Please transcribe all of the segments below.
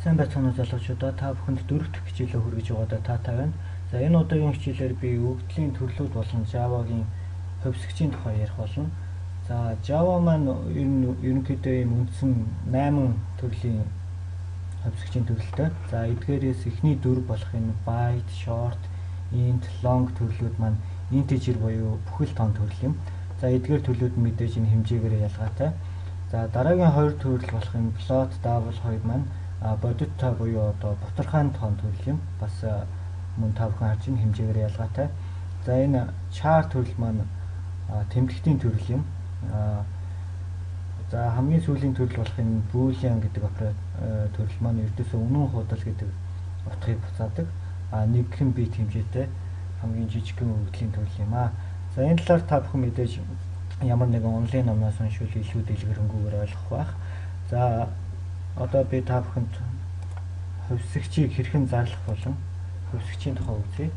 Сайн байцгаана залуучуудаа, та бүхэнд дөрөв дэх хичээлээ хүргэж байгаадаа таатай байна. За энэ удаагийн хичээлээр би өгөгдлийн төрлүүд болон Java-гийн хувьсгчийн тухай ярих болно. За Java маань ерөнхийдөө ийм үндсэн 8 төрлийн хувьсгчийн төрөлтэй. За эдгээрээс эхний 4 болох энэ byte, short, int, long төрлүүд маань integer буюу бүхэл тоон төрөл юм. За эдгээр төрлүүд мэдээж энэ хэмжээгээр ялгаатай. За дараагийн 2 төрөл болох энэ float, double 2 маань бодит та буюу одоо бутархайн тоон төрөл юм. Бас мөн та бүхэн харж байгаа хэмжээгээр ялгаатай. За энэ char төрөл маань тэмдэгтийн төрөл юм. За хамгийн сүүлийн төрөл болох энэ boolean гэдэг төрөл маань ердөөсөө үнэн худал гэдэг утгыг буцаадаг. 1 бит хэмжээтэй хамгийн жижигхэн өгөгдлийн төрөл юм аа. За энэ талаар та бүхэн мэдээж ямар нэгэн онлайн номноос уншвал илүү дэлгэрэнгээр ойлгох байх. За одоо би та бүхэнд хувьсгчийг хэрхэн зарлах болон хувьсгчийн тухай үзье.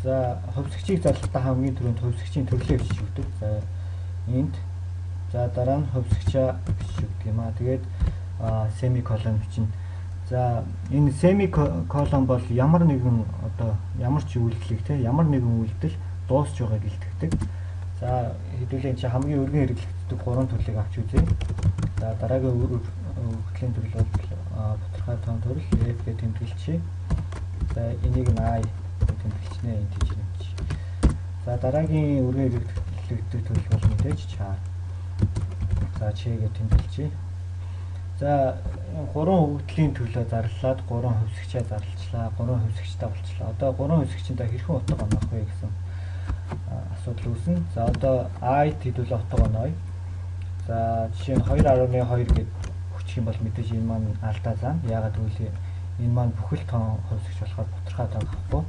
За хувьсгчийг зарлахдаа хамгийн түрүүнд хувьсгчийн төрлөө бичиж өгдөг. За int, за дараа нь хувьсгчаа бичиж өгдөг юм аа. Тэгээд semicolon бичнэ. За энэ semicolon бол ямар нэгэн одоо ямар ч үйлдэлийг ямар нэгэн үйлдэл дуусч байгааг илтгэдэг. За хэдүүлээ чи хамгийн өргөн хэрэглэгддэг 3 төрлийг авч үзье. За дараагийн өгөгдлийн төрөл бол бутархай тоон төрөл f гэж тэмдэглэчихье. За энийг нь I гэж тэмдэглэчихнэ integer юм чи. За дараагийн өргөн хэрэглэгддэг төрөл бол мэдээж char. За ч гэж тэмдэглэчихье. За 3 өгөгдлийн төрлөө зарлаад 3 хувьсгчаа зарлалчлаа, 3 хувьсгчтай болчлаа. Одоо 3 хувьсгчтай хэрхэн утга оноох вэ гэсэн асуудал үүснэ. За одоо I хэдүүл утга оноё. За жишээ нь 2.2 гэж хүчих юм бол мэдээж энэ маань алдаа зам. Яагаад гэвэл энэ маань бүхэл тоон хувьсгч болохоор бутархай тоон авахгүй.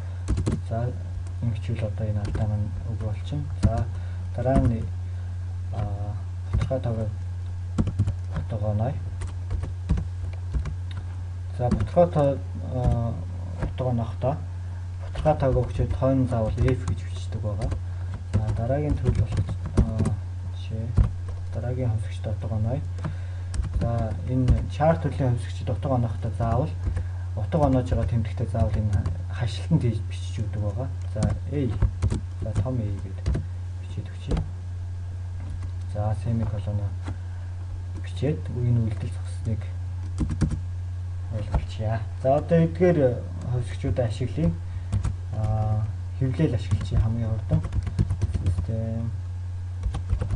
За ингэчвэл одоо энэ алдаа маань үг болчихно. За дараа нь бутархай тоог утга оноё. За бутархай тоог утга онохдоо бутархай тоог өгчөөд хойно заавал f гэж бичдэг байгаа. За дараагийн төрөл болох жишээ дараагийн хувьсгчд утга оноё. За энэ char төрлийн хувьсгчд утга онохдоо заавал утга оноож байгаа тэмдэгтээ заавал энэ хашлтанд хийж бичиж өгдөг байгаа. За a. За том a гэдэг бичиж өгчий. За semicolon бичээд энэ үйлдэл зогсныг ойлголцъя. За одоо эдгээр хувьсгчдаа ашиглая. Хэвлэл ашиглая хамгийн хурдан. System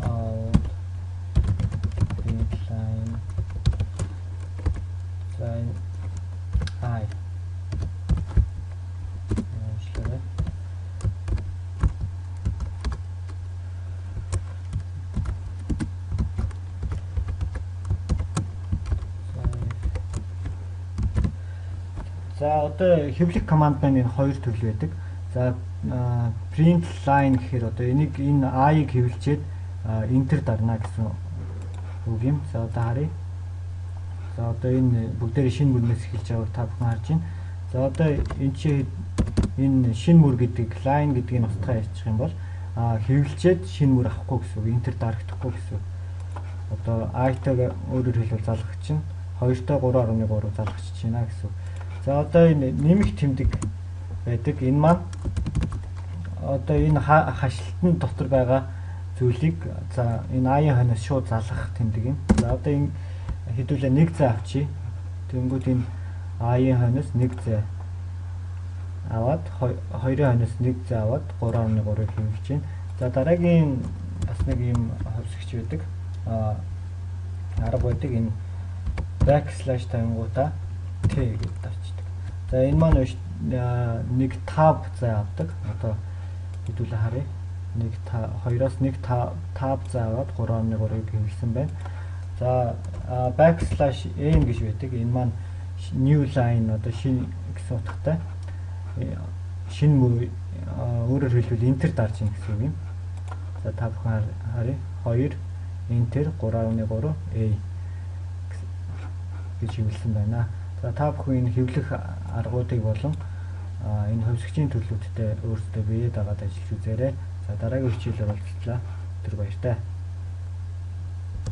out print line line I. За одоо хэвлэх команд маань энэ 2 төрөл байдаг. За print line гэхээр одоо энийг энэ I-ыг хэвлжээд enter дарна гэсэн үг юм. За одоо харъя. За одоо энэ бүгдээрээ шинэ мөрнөөс эхэлж байгааг та бүхэн харж байна. За одоо энэ чи энэ шинэ мөр гэдэг line гэдгийг устгах яачих юм бол хэвлжээд шинэ мөр авахгүй гэсэн үг. Enter дарагдахгүй гэсэн үг. Одоо I-тайг өөрөөр хэлбэл залгах чинь 2-той 3.3 залгахч байна гэсэн үг. За одоо энэ нэмэх тэмдэг байдаг. Энэ маань одоо энэ хашлтанд дотор байгаа зүйлийг за энэ I-ийн хойноос шууд залгах тэмдэг юм. За одоо энэ хэдүүлээ 1 зай авчий. Тэнгүүд энэ I-ийн хойноос 1 зай аваад 2-ын хойноос 1 зай аваад 3.3-ыг хэмжиж байна. За дараагийн бас нэг юм хувьсгч байдаг. Арга байдаг энэ backslash тавингуудаа T гэж дарчдаг. За энэ маань нэг tab зай авдаг. Одоо хэдүүлээ харъя. 2-оос 1 tab зай аваад 3.3-ыг хэмжилсэн байна. За backslash n гэж байдаг. Энэ маань new line одоо шинэ гэсэн утгатай. Шинэ мөр өөрөөр хэлбэл enter дарж ийн гэсэн үг юм. За та бүхэн харъя. 2 enter 3.3 a гэж хэмжилсэн байна. За та бүхэн энэ хэвлэх аргуудыг болон энэ хувьсгчийн төрлүүдтэй өөрсдөө биеэ дагаад ажиллаж үзээрэй. За дараагийн хичээлээр уулзлаа. Тэр баяртай.